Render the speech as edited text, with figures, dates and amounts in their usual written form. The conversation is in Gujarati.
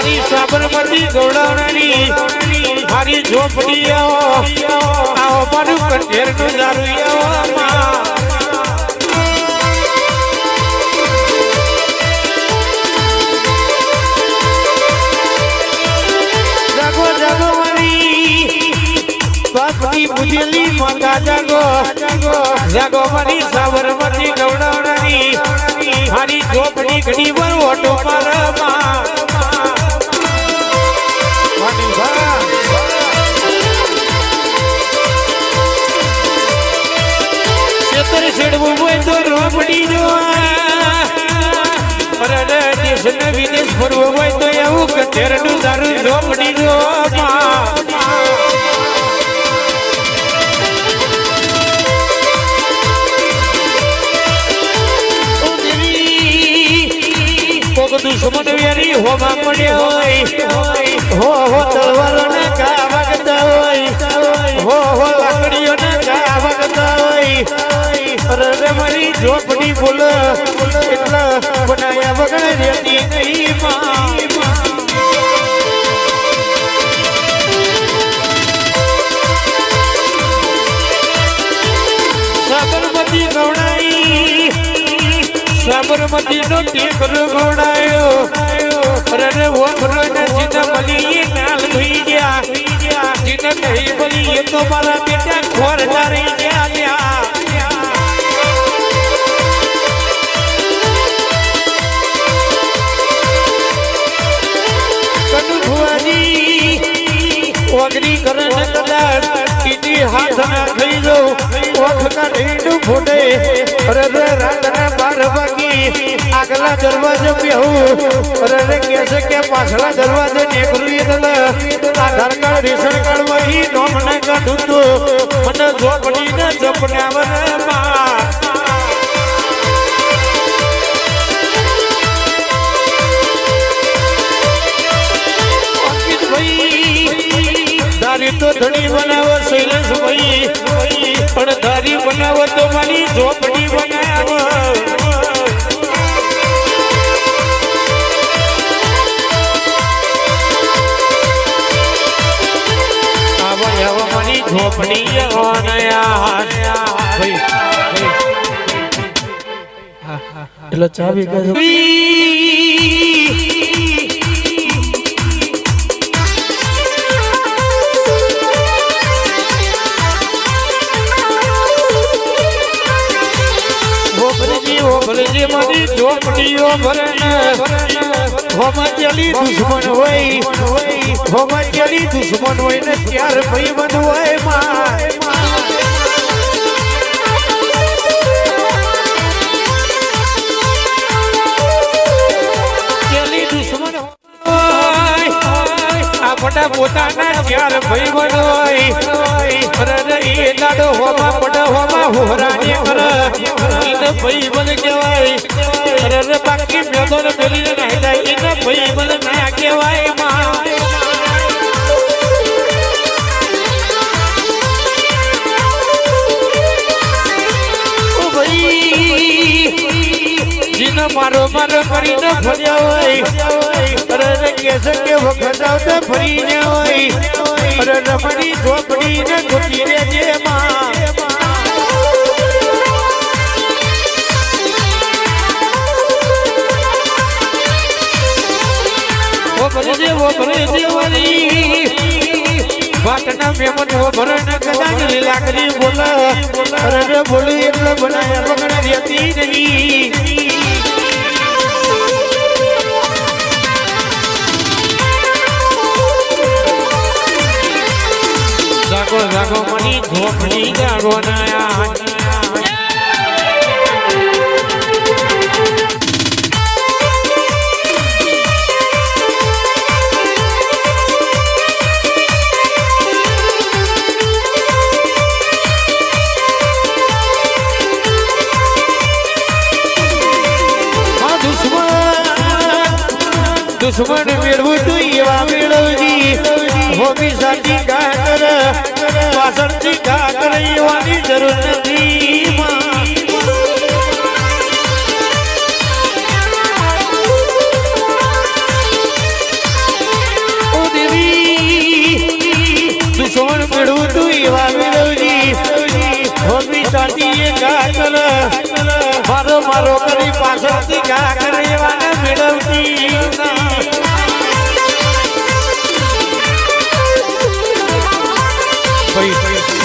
મારી સાબરમતી ગોળાણી મારી ઝોપડી આવો મારું કંઠેર નું દારૂ જાગો જાગો મારી બાપની બુજેલી માતા જાગો જાગો મારી સાબરમતી ગોળાણી મારી ઝોપડી ઘડી પર ઓટો મારા છેડવું હોય તો રોપડી જો દેશ ને વિદેશ ફરવું હોય તો એવું કંઠેર નું દારૂ રોપડી જો દુશ્મન વેરી હોમાં પડ્યો હોય તલવાર ને કા વાગતા હોય લાકડીઓ ને કા વાગતા હોય અરે મારી ઝોપડી બોલ એટલા બનાયા વગર રહેતી નહીં સાબરમતી ગૌણાઈ સાબરમતી નો ટેકર ગોળાયો અરે ઓખરો ને જીન મલી નાલ ભઈ ગયા જીન નહીં મલી એ તો મારા બેટા ખોરડા રહી ગયા કનુ ભુવાજી ઓગરી કરન કદાર કીધી હાથ ના થઈ જો ઓખ કા ઢીંડું ફૂટે અરે રાતના 12 વાગી આગલા દરવાજે બેહું અરે કેસે કે પાછલા દરવાજે નીકળી એટલે આધાર કાર્ડ રેશન કાર્ડ વહી નોમને કાઢું તો મને ઝોપડી ને જપનાવરમાં દારી તો ધણી બનાવો શૈલેષ ભાઈ પણ દારી બનાવો તો મારી ઝોપડી બનાવો આવો મારી ઝોપડી એટલે ચાવી કાઢો ભલે મારી ઝોપડીઓ ભરને હોમાં ચલી દુશ્મન હોય હોમાં ચલી દુશ્મન હોય ને ત્યાર ભાઈ બંધ હોય ચલી દુશ્મન આપણા પોતાના ચાર ભાઈ બંધ હોય એ લાડો હોમાં પડ હોમાં હોરાને કરે ભાઈ બન કહેવાય અરે બાકી મેદો ને બોલી ને નાઈ એને ભાઈ બન ના કહેવાય ઓ ભાઈ જીનો મારો કરીને ફર્યા હોય અરે કેસે કે વખત આવતા ફરી ને હોય અરે રમણી ઝોપડી ને ગોતી રે જે વાટના મેમન ભરણ કદાચ લાકડી બોલ અરે બોલી એટલે બનાયા પકડ રહેતી નહીં જાગો જાગો મની ઝોપડી જાગો ના દુશ્મન મેળવું તું એવા મેળવજી હોમી સાથી કા કર પાછળથી કા કર એવાની જરૂર નથી પાર્વતી કાકરેવાને મેળવતી ભાઈ